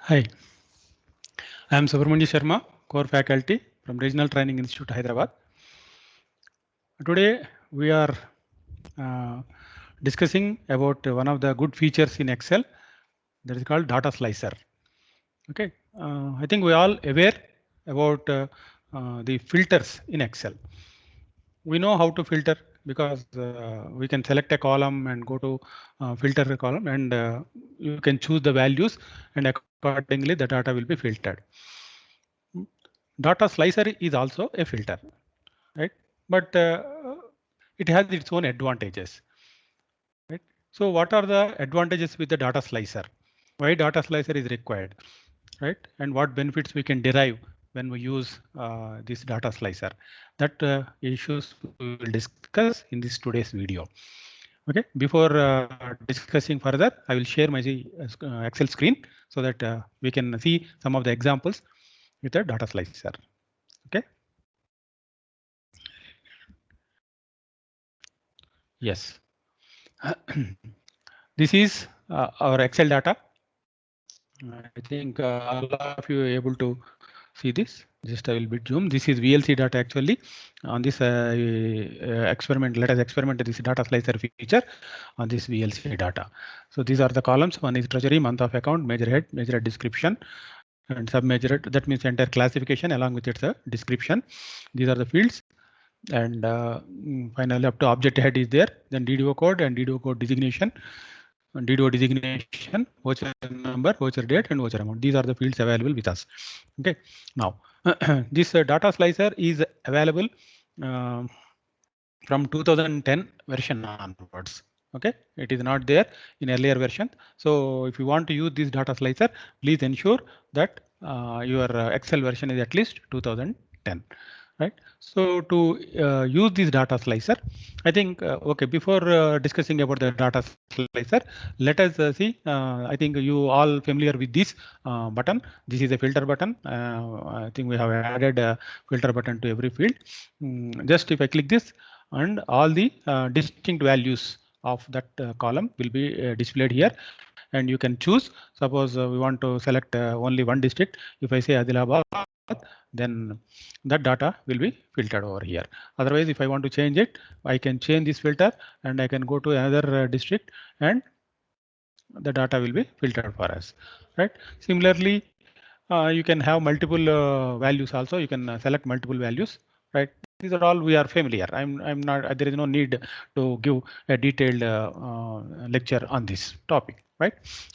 Hi, I am Subramanya Sharma, core faculty from Regional Training Institute, Hyderabad. Today we are discussing about one of the good features in Excel that is called data slicer. Okay, I think we all aware about the filters in Excel. We know how to filter because we can select a column and go to filter a column, and you can choose the values, and accordingly the data will be filtered. Data slicer is also a filter, right? But it has its own advantages, right? So what are the advantages with the data slicer? Why data slicer is required, right? And what benefits we can derive when we use this data slicer? That issues we will discuss in this today's video. Okay, before discussing further, I will share my Excel screen so that we can see some of the examples with the data slicer. Okay. Yes. This is our Excel data. I think all of you are able to see this. Just I will bit zoom. This is VLC data actually. On this experiment, let us experiment this data slicer feature on this VLC data. So these are the columns. One is treasury, month of account, major head description, and sub major head. That means entire classification along with its description. These are the fields. And finally up to object head is there. Then DDO code and DDO code designation. DDO designation, voucher number, voucher date, and voucher amount. These are the fields available with us. Okay. Now, this data slicer is available from 2010 version onwards. Okay, it is not there in earlier version. So if you want to use this data slicer, please ensure that your Excel version is at least 2010. Right. So to use this data slicer, I think okay. Before discussing about the data slicer, let us see. I think you all familiar with this button. This is a filter button. I think we have added a filter button to every field. Just if I click this, and all the distinct values of that column will be displayed here, and you can choose. Suppose we want to select only one district. If I say Adilabad, then that data will be filtered over here. Otherwise, if I want to change it, I can change this filter and I can go to another district, and the data will be filtered for us, right? Similarly, you can have multiple values also. You can select multiple values, right? These are all we are familiar. I'm not. There is no need to give a detailed lecture on this topic, right?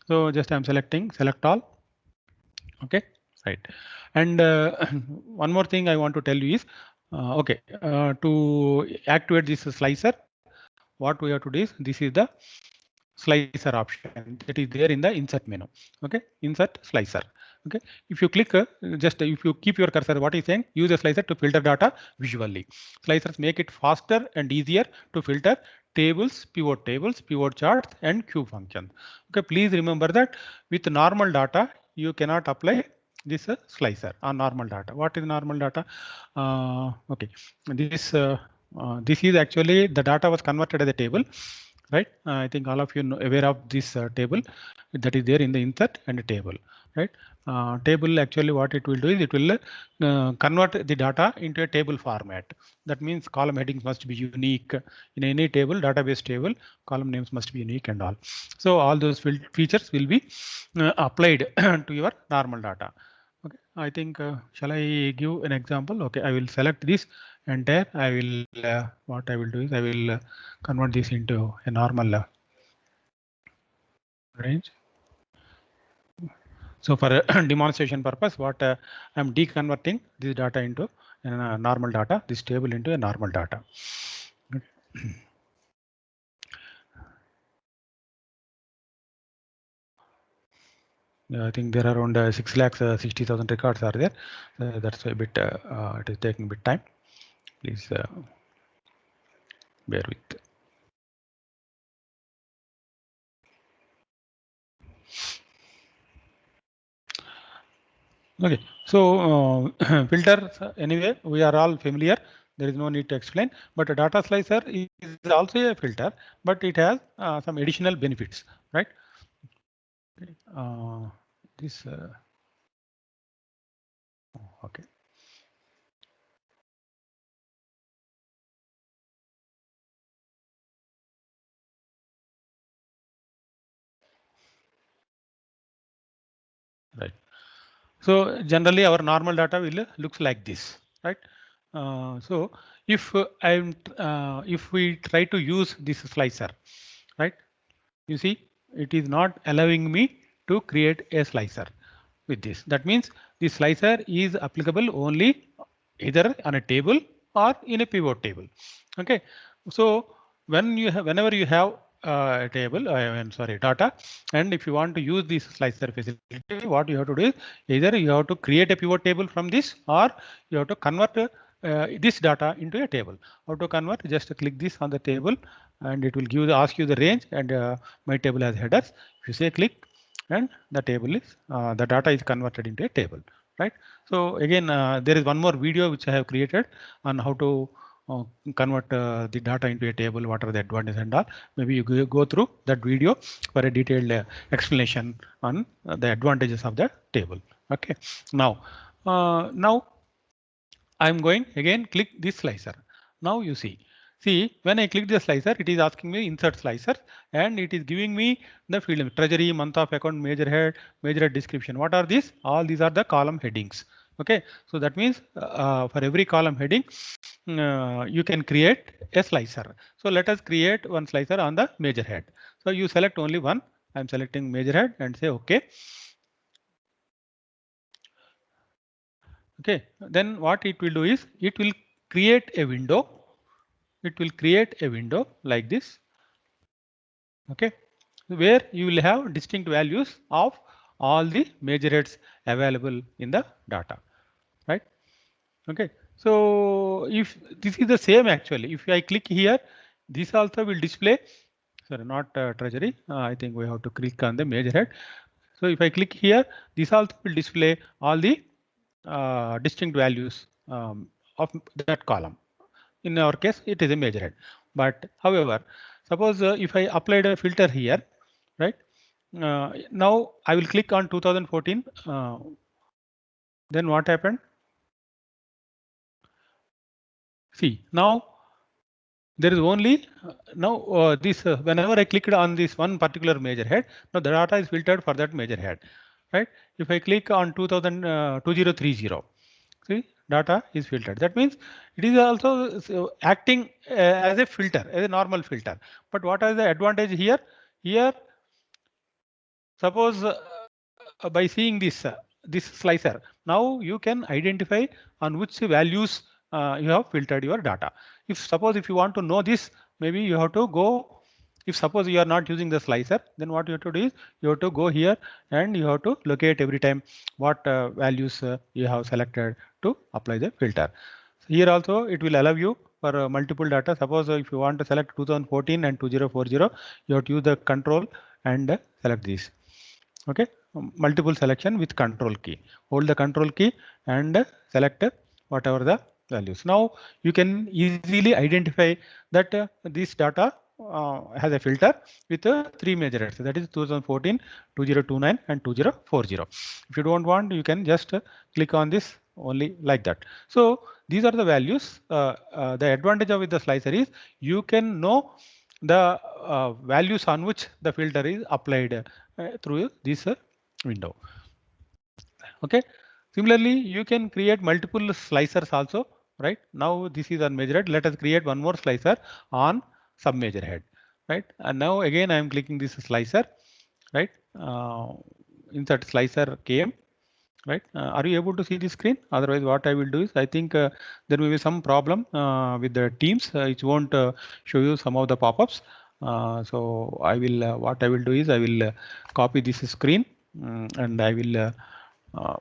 So just I'm selecting select all. Okay, right. And one more thing I want to tell you is, okay, to activate this slicer, what we have to do is this is the slicer option that is there in the insert menu. Okay, insert slicer. Okay, if you click, just if you keep your cursor, what is saying, use a slicer to filter data visually. Slicers make it faster and easier to filter tables, pivot charts, and cube functions. Okay, please remember that with normal data, you cannot apply this slicer on normal data. What is normal data? Okay, this is actually the data was converted as a table, right? I think all of you know aware of this table that is there in the insert and the table, right? Table actually what it will do is it will convert the data into a table format. That means column headings must be unique in any table, database table. Column names must be unique and all. So all those features will be applied to your normal data. Okay, I think shall I give an example? Okay, I will select this entire. I will what I will do is I will convert this into a normal range. So for demonstration purpose, what I'm deconverting this data into a normal data, this table into a normal data. I think there are around 6,60,000 records are there. That's a bit. It is taking a bit time. Please bear with. Okay, so filters anyway we are all familiar. There is no need to explain. But a data slicer is also a filter, but it has some additional benefits, right? Okay. This Okay. Right. So generally our normal data will looks like this, right? So if we try to use this slicer, right? You see, it is not allowing me to create a slicer with this. That means the slicer is applicable only either on a table or in a pivot table. Okay. So whenever you have a table, I'm sorry, data, and if you want to use this slicer facility, what you have to do is either you have to create a pivot table from this, or you have to convert this data into a table. How to convert? Just click this on the table, and it will ask you the range, and my table has headers. If you say click, and the table is the data is converted into a table, right? So again, there is one more video which I have created on how to convert the data into a table, what are the advantages and all. Maybe you go through that video for a detailed explanation on the advantages of the table. Okay. Now I'm going again, click this slicer. Now you see when I click the slicer, it is asking me insert slicer, and it is giving me the field name, treasury, month of account, major head description. What are these? All these are the column headings. Okay, so that means for every column heading, you can create a slicer. So let us create one slicer on the major head. So you select only one. I'm selecting major head and say OK. Okay, then what it will do is it will create a window. It will create a window like this. Okay, where you will have distinct values of all the major heads available in the data, right? Okay, so if this is the same actually, if I click here, this also will display. Sorry, not treasury. I think we have to click on the major head. So if I click here, this also will display all the distinct values of that column. In our case, it is a major head. But however, suppose if I applied a filter here, right? Now I will click on 2014. Then what happened? See, now there is only now this whenever I clicked on this one particular major head, now the data is filtered for that major head, right? If I click on 2030, see, data is filtered. That means it is also acting as a filter, as a normal filter. But what is the advantage here? Here, suppose by seeing this slicer, now you can identify on which values you have filtered your data. If suppose if you want to know this, maybe you have to go. If suppose you are not using the slicer, then what you have to do is you have to go here and you have to locate every time what values you have selected to apply the filter. Here also it will allow you for multiple data. Suppose if you want to select 2014 and 2040, you have to use the control and select this. Okay, multiple selection with control key. Hold the control key and select whatever the values. Now you can easily identify that this data has a filter with three major heads, that is 2014, 2029 and 2040. If you don't want, you can just click on this only like that. So these are the values. The advantage of the slicer is you can know the values on which the filter is applied through this window. Okay. Similarly, you can create multiple slicers also, right? Now this is on major head. Let us create one more slicer on sub major head, right? And now again I am clicking this slicer, right? Insert slicer came, right? Are you able to see the screen? Otherwise, what I will do is I think there may be some problem with the Teams. It won't show you some of the pop-ups. So I will what I will do is I will copy this screen and I will uh,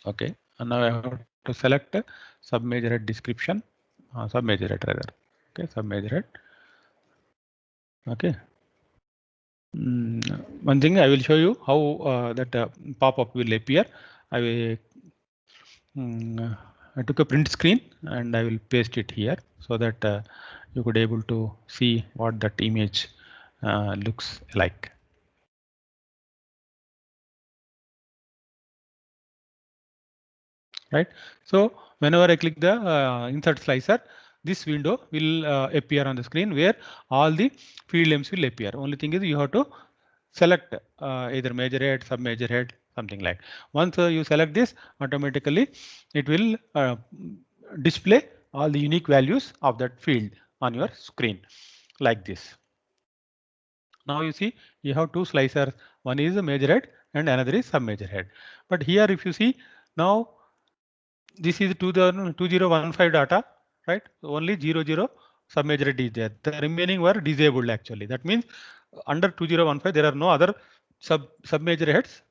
okay. And now I have to select sub major head description, sub major head rather. Okay, sub major head. Okay. One thing I will show you how that pop-up will appear. I will I took a print screen and I will paste it here so that you could able to see what that image looks like. right? So whenever I click the insert slicer, this window will appear on the screen where all the field names will appear. Only thing is you have to select either major head, sub major head, something like. Once you select this, automatically it will display all the unique values of that field on your screen like this. Now you see you have two slicers. One is a major head and another is sub major head. But here if you see now this is 2015 data, right? Only 00 sub major head is there. The remaining were disabled actually. That means under 2015 there are no other sub major heads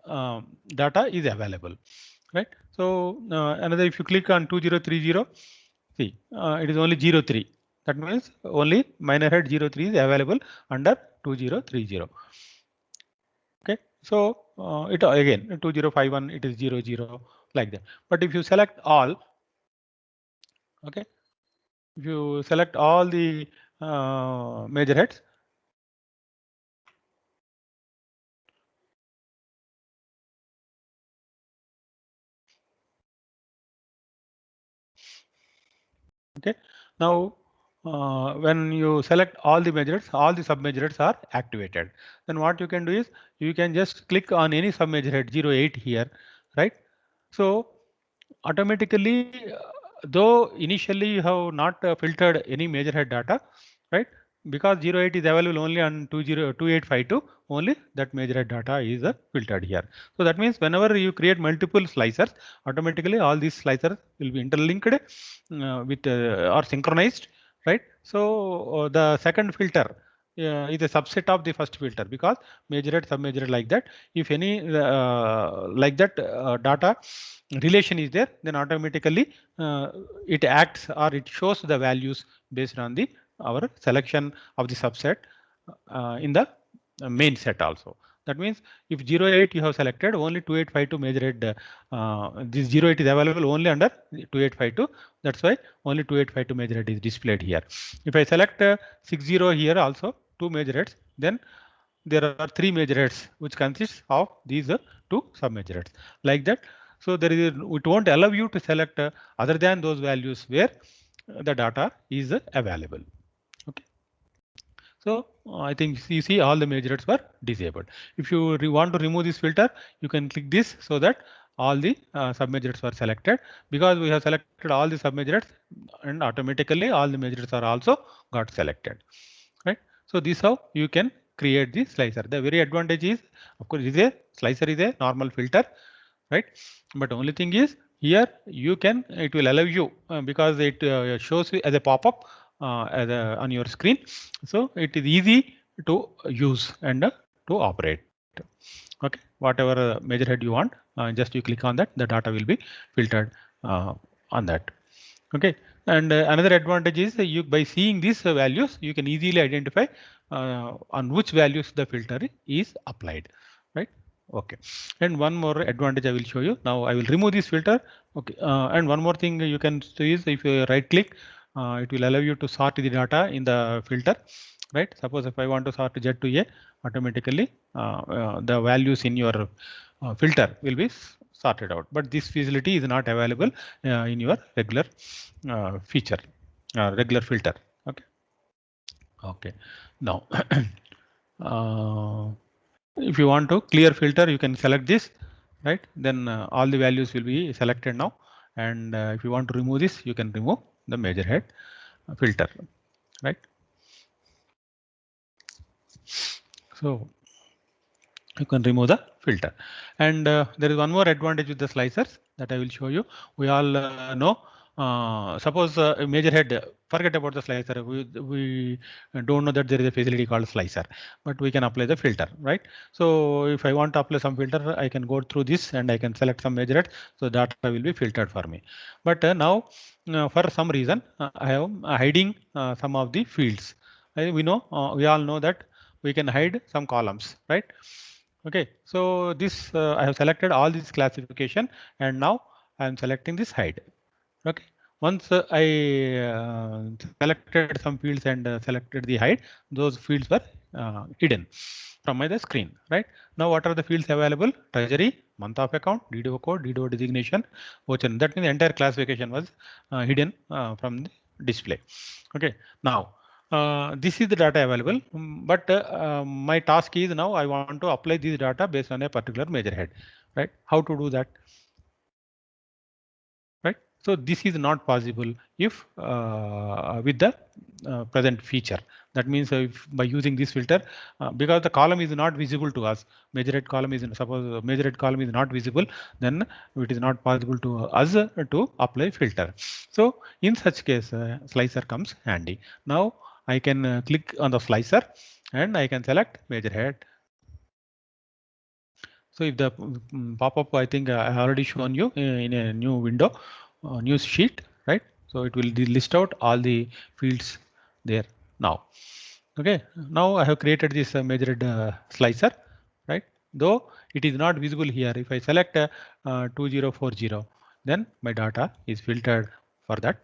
data is available, right? So another if you click on 2030, see it is only 03. That means only minor head 03 is available under 2030. Okay, so it again 2051 it is 00 like that. But if you select all, okay, if you select all the major heads, okay, now when you select all the major heads, all the sub major heads are activated. Then what you can do is you can just click on any sub major head 08 here, right? So automatically, though initially you have not filtered any major head data, right? Because 08 is available only on 2852, only that major head data is filtered here. So that means whenever you create multiple slicers, automatically all these slicers will be interlinked with or synchronized, right? So the second filter is a subset of the first filter because major head, sub major head like that. If any like that data relation is there, then automatically it acts or it shows the values based on the our selection of the subset in the main set also. That means if 08 you have selected only 2852 major head, this 08 is available only under 2852. That's why only 2852 major head is displayed here. If I select 60 here also two major heads, then there are three major heads which consists of these two sub major heads like that. So there is it won't allow you to select other than those values where the data is available. Okay. So I think you see all the major heads were disabled. If you want to remove this filter, you can click this so that all the sub major heads were selected because we have selected all the sub major heads and automatically all the major heads are also got selected. Right. So this how you can create the slicer. The very advantage is, of course, is a slicer is a normal filter, right? But only thing is here you can it will allow you because it shows you as a pop-up on your screen. So it is easy to use and to operate. Okay, whatever major head you want, just you click on that, the data will be filtered on that. Okay, and another advantage is you by seeing these values you can easily identify on which values the filter is applied, right? Okay, and one more advantage I will show you. Now I will remove this filter. Okay, and one more thing you can see is if you right click, it will allow you to sort the data in the filter, right? Suppose if I want to sort Z to A, automatically the values in your filter will be sorted out. But this facility is not available in your regular feature, regular filter. Okay. Okay. Now, if you want to clear filter, you can select this, right? Then all the values will be selected now. And if you want to remove this, you can remove the major head filter, right? So you can remove the filter. And there is one more advantage with the slicers that I will show you. We all know, suppose a major head, forget about the slicer. We don't know that there is a facility called slicer, but we can apply the filter, right? So if I want to apply some filter, I can go through this and I can select some major head. So data will be filtered for me. But now for some reason, I am hiding some of the fields. We know, we all know that we can hide some columns, right? Okay, so this I have selected all this classification and now I am selecting this hide. Okay, once I selected some fields and selected the hide, those fields were hidden from my the screen, right? Now what are the fields available? Treasury, month of account, DDO code, DDO designation, voucher. That means the entire classification was hidden from the display. Okay, now this is the data available, but my task is now I want to apply this data based on a particular measure head, right? How to do that? Right. So this is not possible if with the present feature. That means if by using this filter, because the column is not visible to us, measure head column is, suppose measure head column is not visible, then it is not possible to us to apply filter. So in such case, slicer comes handy. Now I can click on the slicer and I can select measure head. So if the pop-up, I think I already shown you in a new window, news sheet, right? So it will list out all the fields there now. Okay, now I have created this measured slicer, right? Though it is not visible here. If I select 2040, then my data is filtered for that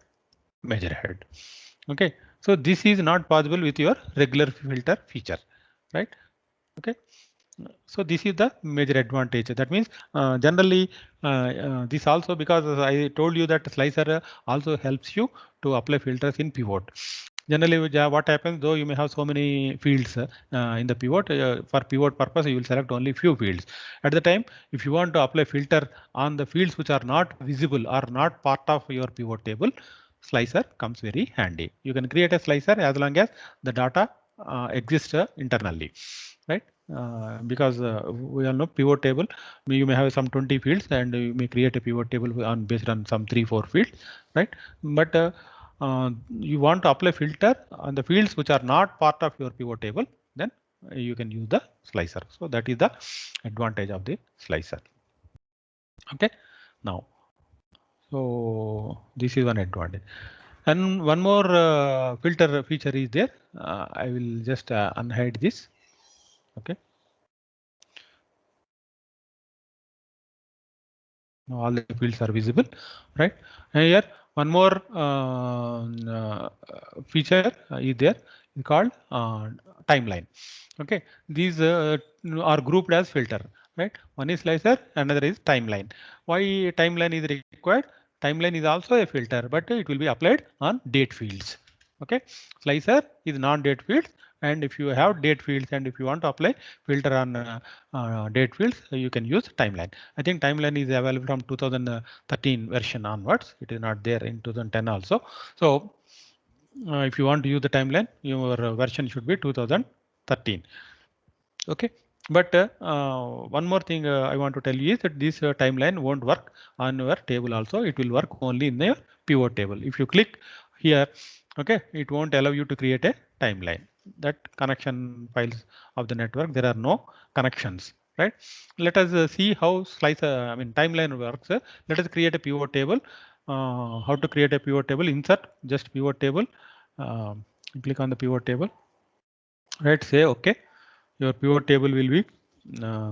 measure head. Okay, so this is not possible with your regular filter feature, right? Okay. So this is the major advantage. That means generally this also, because I told you that slicer also helps you to apply filters in pivot. Generally, what happens, though you may have so many fields in the pivot, for pivot purpose you will select only few fields. At the time, if you want to apply filter on the fields which are not visible or not part of your pivot table, slicer comes very handy. You can create a slicer as long as the data exists internally, right? Because we all know pivot table, you may have some 20 fields and you may create a pivot table on based on some 3-4 fields, right? But you want to apply filter on the fields which are not part of your pivot table, then you can use the slicer. So that is the advantage of the slicer. Okay, now, so this is one advantage. And one more filter feature is there. I will just unhide this. Okay. Now all the fields are visible, right? And here one more feature is there, called timeline. Okay, these are grouped as filter, right? One is slicer, another is timeline. Why timeline is required? Timeline is also a filter, but it will be applied on date fields. Okay, slicer is non-date fields, and if you have date fields and if you want to apply filter on date fields, you can use timeline. I think timeline is available from 2013 version onwards. It is not there in 2010 also. So if you want to use the timeline, your version should be 2013. Okay. But one more thing I want to tell you is that this timeline won't work on your table also. It will work only in the pivot table. If you click here, okay, it won't allow you to create a timeline. That connection files of the network, there are no connections, right? Let us see how slicer, I mean timeline works. Let us create a pivot table. How to create a pivot table? Insert just pivot table. Click on the pivot table. Right, say okay. Your pivot table will be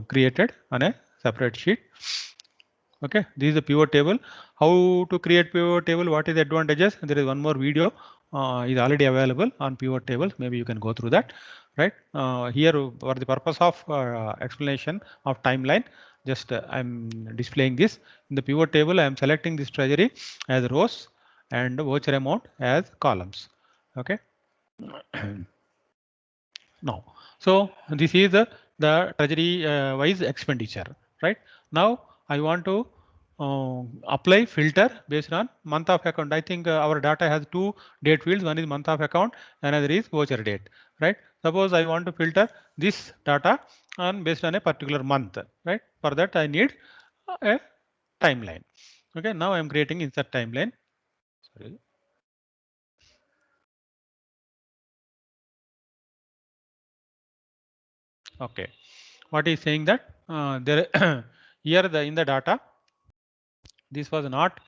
created on a separate sheet. Okay, this is the pivot table. How to create pivot table? What is the advantages? There is one more video is already available on pivot tables. Maybe you can go through that. Right here, for the purpose of explanation of timeline, just I'm displaying this in the pivot table. I am selecting this treasury as rows and voucher amount as columns. Okay. Now, so this is the treasury wise expenditure, right? Now I want to apply filter based on month of account. I think our data has two date fields. One is month of account, another is voucher date, right? Suppose I want to filter this data on based on a particular month, right? For that I need a timeline. Okay, now I am creating insert timeline. Sorry. Okay, what is saying that there here in the data this was not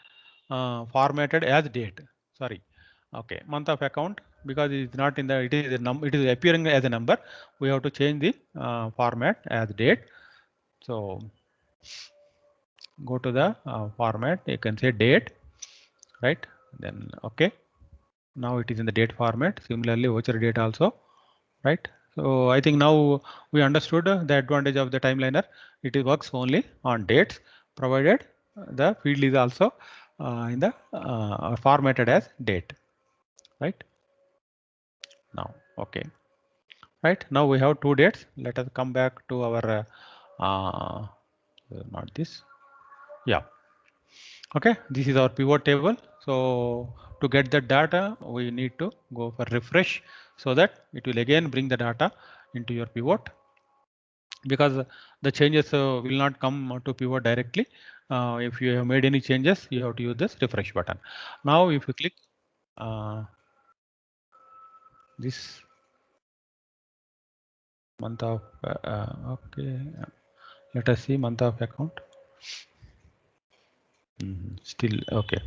formatted as date. Sorry. Okay, month of account, because it is not in the, it is a it is appearing as a number. We have to change the format as date. So go to the format. You can say date, right? Then okay. Now it is in the date format. Similarly, voucher date also, right? So I think now we understood the advantage of the timeliner. It works only on dates, provided the field is also in the formatted as date, right? Now, okay, right. Now we have two dates. Let us come back to our not this. Yeah. Okay, this is our pivot table. So to get the data, we need to go for refresh so that it will again bring the data into your pivot, because the changes will not come to pivot directly. If you have made any changes, you have to use this refresh button. Now, if you click this month of okay, let us see month of account. Still okay.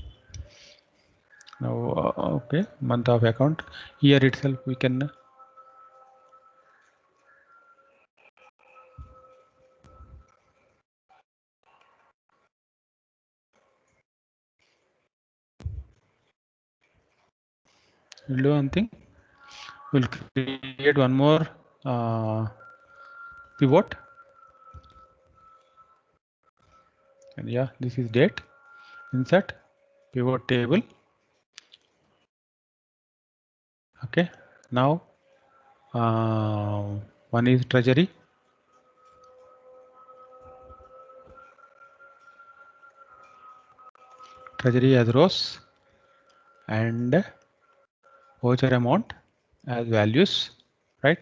Now okay, month of account. Here itself we can do one thing. We'll create one more pivot, and yeah, this is date. Insert pivot table. Okay, now one is treasury. Treasury as rows and voucher amount as values, right?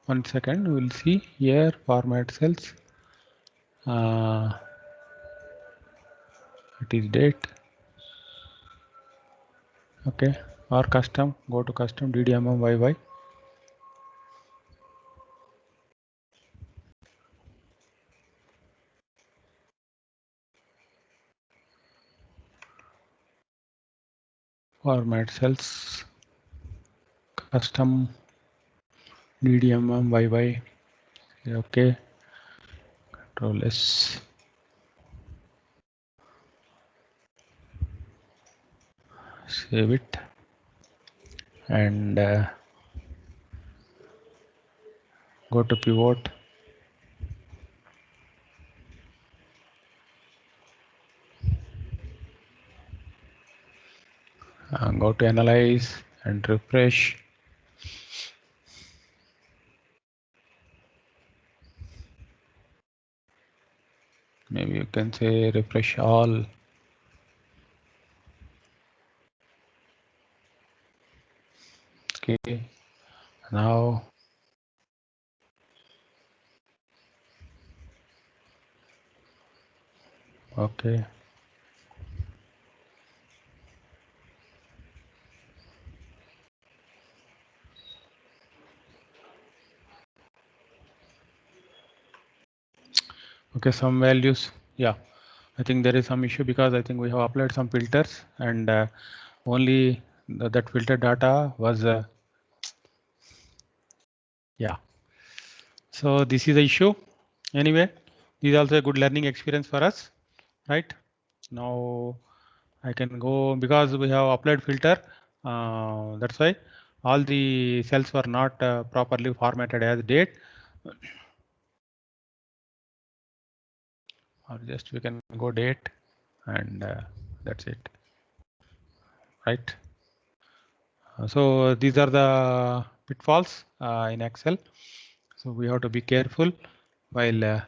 One second, we'll see here format cells. It is date. Okay, or custom. Go to custom DDMMYY. Format cells. Custom DDMMYY. Okay. Control S. Save it. And go to pivot. Go to analyze and refresh. Maybe you can say refresh all. Okay, now okay. Okay, some values. Yeah, I think there is some issue because I think we have applied some filters, and only that filter data was yeah. So this is the issue. Anyway, this is also a good learning experience for us, right? Now I can go because we have applied filter. That's why all the cells were not properly formatted as date. Or just we can go date, and that's it, right? So these are the pitfalls in Excel. So we have to be careful while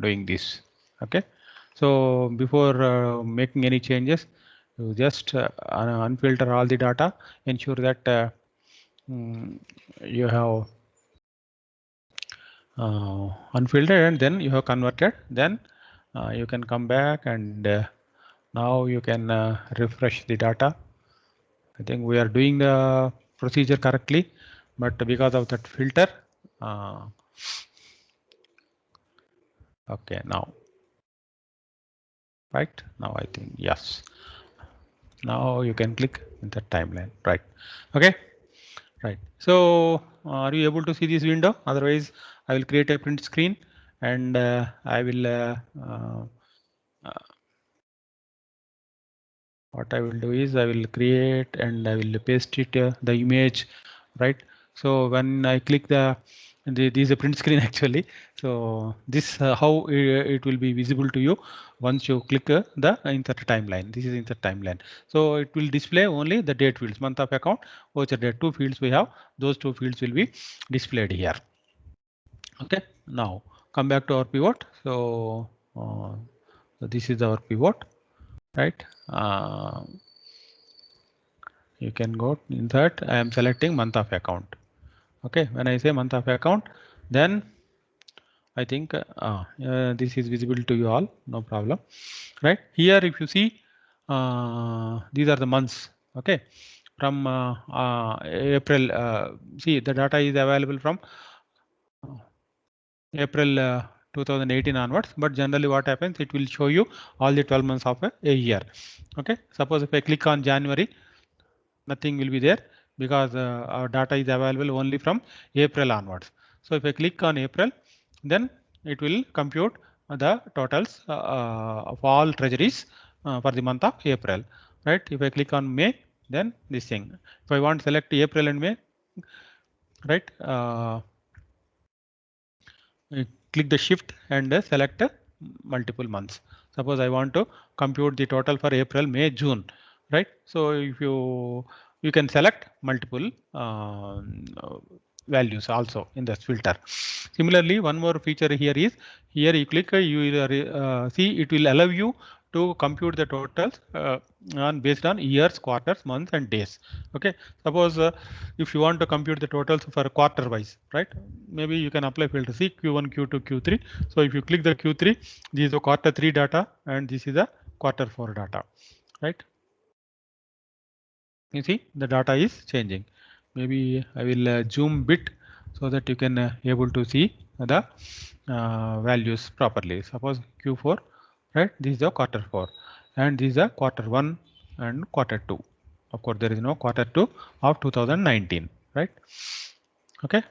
doing this. Okay. So before making any changes, you just unfilter all the data, ensure that you have unfiltered, and then you have converted. Then you can come back, and now you can refresh the data. I think we are doing the procedure correctly, but because of that filter, okay, now, right? Now I think yes. Now you can click in the timeline, right? Okay. Right. So are you able to see this window? Otherwise, I will create a print screen and I will what I will do is I will create and I will paste it the image, right? So when I click this is a print screen actually. So this how it will be visible to you once you click the insert timeline. This is insert timeline. So it will display only the date fields, month of account, voucher date. Two fields we have. Those two fields will be displayed here. Okay. Now come back to our pivot. So this is our pivot, right? You can go insert. I am selecting month of account. Okay, when I say month of account, then I think this is visible to you all, no problem, right? Here, if you see, these are the months. Okay, from April. See, the data is available from April 2018 onwards. But generally, what happens? It will show you all the 12 months of a year. Okay, suppose if I click on January, nothing will be there because our data is available only from April onwards. So if I click on April, then it will compute the totals of all treasuries for the month of April, right? If I click on May, then this thing. If I want to select April and May, right? Click the shift and select multiple months. Suppose I want to compute the total for April, May, June, right? So if you can select multiple values also in this filter. Similarly, one more feature here is here you click, you will see it will allow you to compute the totals on based on years, quarters, months, and days. Okay. Suppose if you want to compute the totals for quarter wise, right? Maybe you can apply filter C Q1, Q2, Q3. So if you click the Q3, this is the quarter 3 data, and this is the quarter 4 data, right? You see the data is changing. Maybe I will zoom bit so that you can able to see the values properly. Suppose Q4, right? This is the quarter 4, and this is the quarter 1 and quarter 2. Of course, there is no quarter 2 of 2019, right? Okay,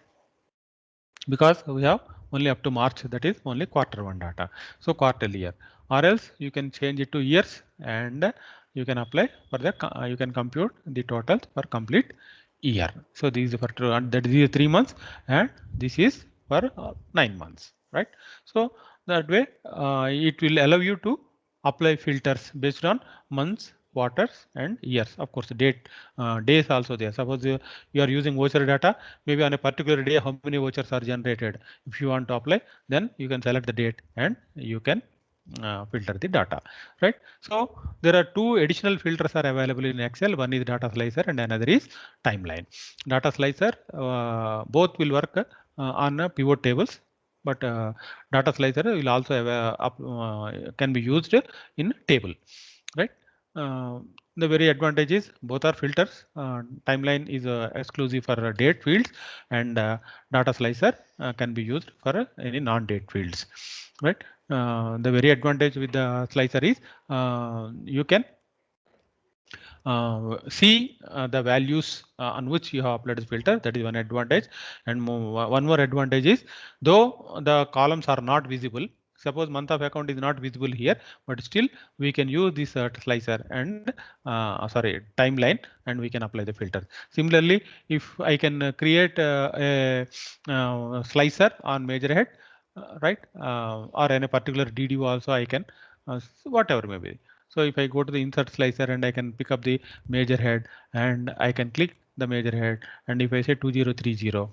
because we have only up to March, that is only quarter 1 data. So quarterly year, or else you can change it to years and you can apply for the you can compute the total for complete year. So these are for that is 3 months and this is for 9 months, right? So that way it will allow you to apply filters based on months, quarters, and years. Of course, days also there. Suppose you are using voucher data, maybe on a particular day how many vouchers are generated. If you want to apply, then you can select the date and you can filter the data, right? So there are two additional filters are available in Excel. One is data slicer and another is timeline. Data slicer both will work on pivot tables, but data slicer will also have can be used in table, right? The very advantage is both are filters. Timeline is exclusive for date fields, and data slicer can be used for any non-date fields, right? The very advantage with the slicer is you can see the values on which you have applied the filter. That is one advantage. And one more advantage is, though the columns are not visible, suppose month of account is not visible here, but still we can use this slicer and sorry, timeline, and we can apply the filter. Similarly, if I can create a slicer on major head, right, or any particular DDO also I can, whatever maybe. So if I go to the insert slicer and I can pick up the major head and I can click the major head, and if I say 2030,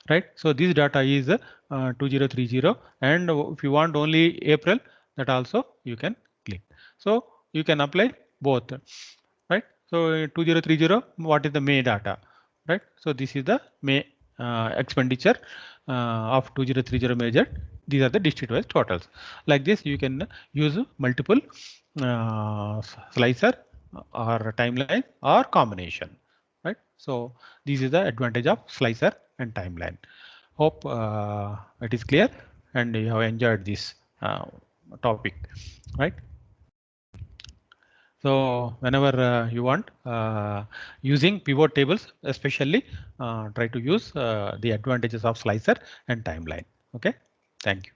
right? So this data is 2030, and if you want only April, that also you can click. So you can apply both, right? So 2030, what is the May data, right? So this is the May expenditure of 2030 measured. These are the district-wise totals. Like this, you can use multiple slicer or timeline or combination, right? So this is the advantage of slicer and timeline. Hope it is clear and you have enjoyed this topic, right? So whenever you want using pivot tables, especially try to use the advantages of slicer and timeline. Okay, thank you.